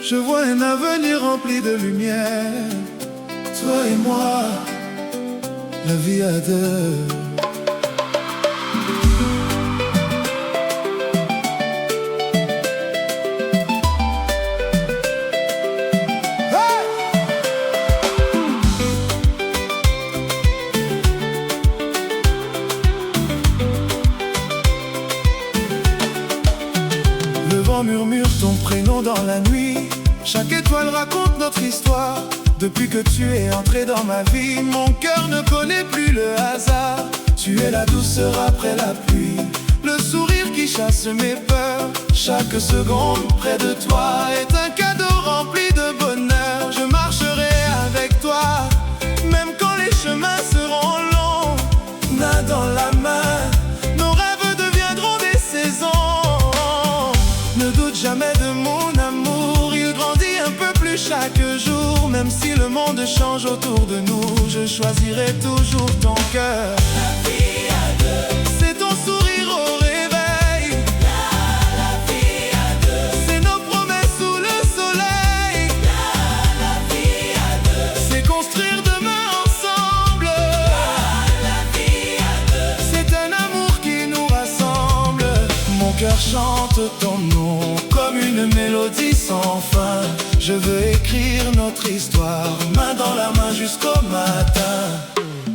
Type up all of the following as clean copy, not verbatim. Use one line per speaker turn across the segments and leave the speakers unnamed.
Je vois un avenir rempli de lumière. Toi et moi, la vie à deux. Le vent murmure ton prénom dans la nuit. Chaque étoile raconte notre histoire. Depuis que tu es entré dans ma vie, mon cœur ne connaît plus le hasard. Tu es la douceur après la pluie, le sourire qui chasse mes peurs. Chaque seconde près de toi est un cadeau rempli de bonheur. Je marcherai avec toi, même quand les chemins seront longs. Main dans la main, nos rêves deviendront des saisons. Ne doute jamais de mon amour, il grandit un peu plus chaque jour. Même si le monde change autour de nous, je choisirai toujours ton cœur.
La vie à deux,
c'est ton sourire au réveil.
la vie à deux,
c'est nos promesses sous le soleil.
la vie à deux,
c'est construire demain ensemble.
la vie à deux,
c'est un amour qui nous rassemble. Mon cœur chante ton nom comme une mélodie sans fin. Je veux écrire notre histoire, main dans la main jusqu'au matin.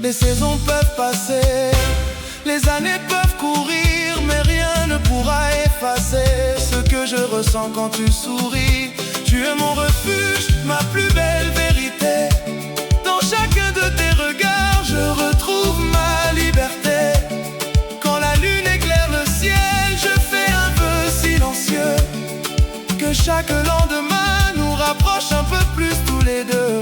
Les saisons peuvent passer, les années peuvent courir, mais rien ne pourra effacer ce que je ressens quand tu souris. Tu es mon refuge, ma plus belle vérité. Dans chacun de tes regards, je retrouve ma liberté. Quand la lune éclaire le ciel, je fais un vœu silencieux, que chaque lendemain nous rapproche un peu plus tous les deux.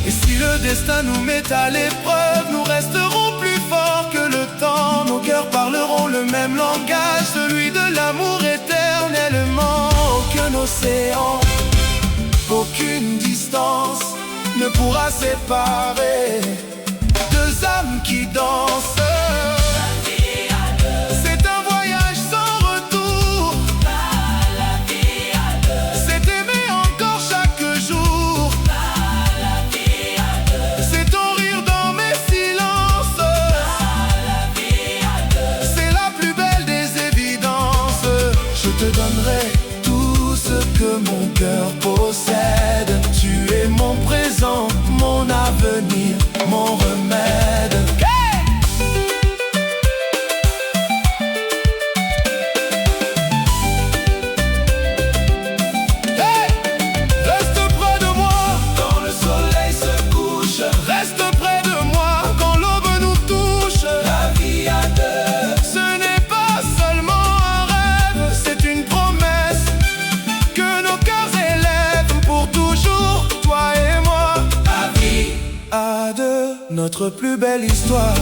Et si le destin nous met à l'épreuve, nous resterons plus forts que le temps. Nos cœurs parleront le même langage, celui de l'amour éternellement. Aucun océan, aucune distance ne pourra séparer deux âmes qui dansent.
la vie à deux,
C'est un voyage sans retour,
la vie à deux,
c'est aimer encore chaque jour.
la vie à deux,
C'est ton rire dans mes silences,
la vie à deux,
c'est la plus belle des évidences. Je te donnerai tout ce que mon cœur possède. Tu es mon présent, mon avenir, mon remède. Reste près de moi
quand le soleil se couche,
Reste près de moi quand l'aube nous touche.
la vie à deux,
Ce n'est pas seulement un rêve, c'est une promesse que nos cœurs élèvent pour toujours, toi et moi.
la vie,
À deux, notre plus belle histoire.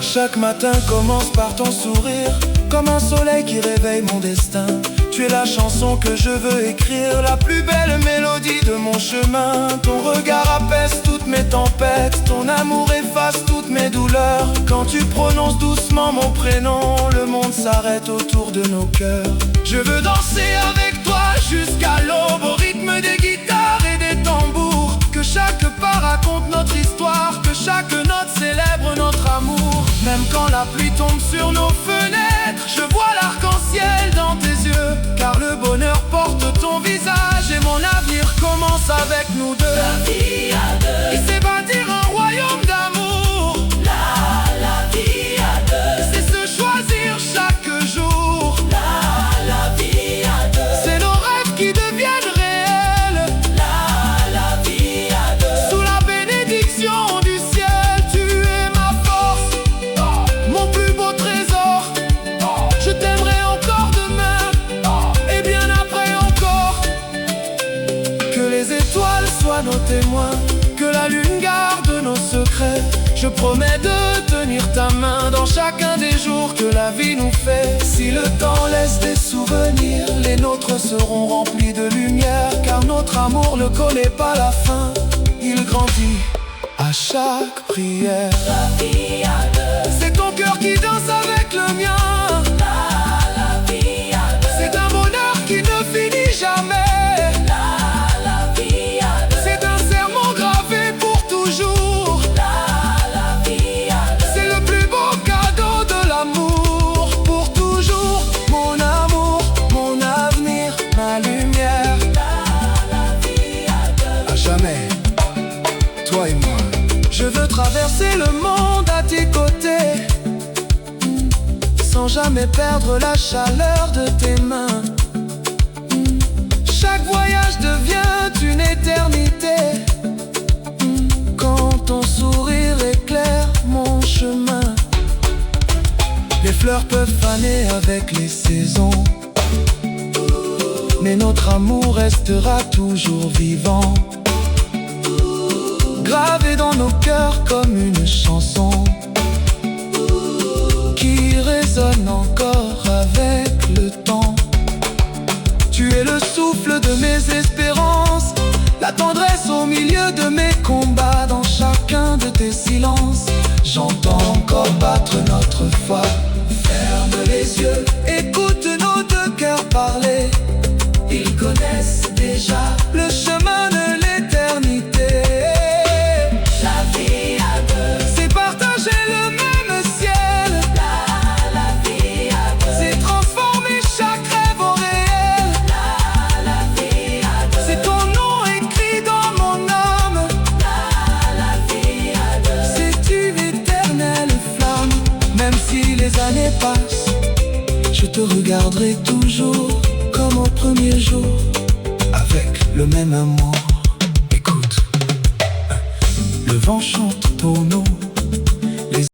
Chaque matin commence par ton sourire, comme un soleil qui réveille mon destin. Tu es la chanson que je veux écrire, la plus belle mélodie de mon chemin. Ton regard apaise toutes mes tempêtes, ton amour efface toutes mes douleurs. Quand tu prononces doucement mon prénom, le monde s'arrête autour de nos cœurs. Je veux danser avec toi jusqu'à l'aube, au rythme des guitares et des tambours. Que chaque pas raconte notre histoire, que chaque note célèbre notre amour. Même quand la pluie tombe sur nos fenêtres, je vois l'arc-en-ciel dans tes yeux. Car le bonheur porte ton visage et mon avenir commence avec nous deux.
la vie à deux,
Et c'est bâtir un royaume d'amour,
la vie à deux,
c'est se choisir chaque jour.
la vie à deux,
C'est nos rêves qui deviennent réels.
la vie à deux,
Sous la bénédiction du ciel, tu es ma force, mon plus beau trésor. Je t'aimerai encore demain, et bien après encore. Que les étoiles soient nos témoins, que la lune garde nos secrets. Je promets de tenir ta main dans chacun des jours que la vie nous fait. Si le temps laisse des souvenirs, les nôtres seront remplis de lumière. Car notre amour ne connaît pas la fin, il grandit à chaque prière.
la vie à deux,
C'est ton cœur qui danse avec le mien,
la
jamais perdre la chaleur de tes mains. Chaque voyage devient une éternité quand ton sourire éclaire mon chemin. Les fleurs peuvent faner avec les saisons, mais notre amour restera toujours vivant, gravé dans nos cœurs comme une chanson qui résonne encore avec le temps. Tu es le souffle de mes espérances, la tendresse au milieu de mes combats. Dans chacun de tes silences, j'entends encore battre notre foi. Ferme les yeux, écoute nos deux cœurs parler. Ils connaissent déjà le chemin de l'éternité.
La vie à deux,
C'est partager le même ciel.
la vie à deux,
C'est transformer chaque rêve en réel.
la vie à deux,
C'est ton nom écrit dans mon âme.
la vie à deux,
C'est une éternelle flamme. Même si les années passent, je te regarderai toujours comme au premier jour, avec le même amour. Écoute, le vent chante ton nom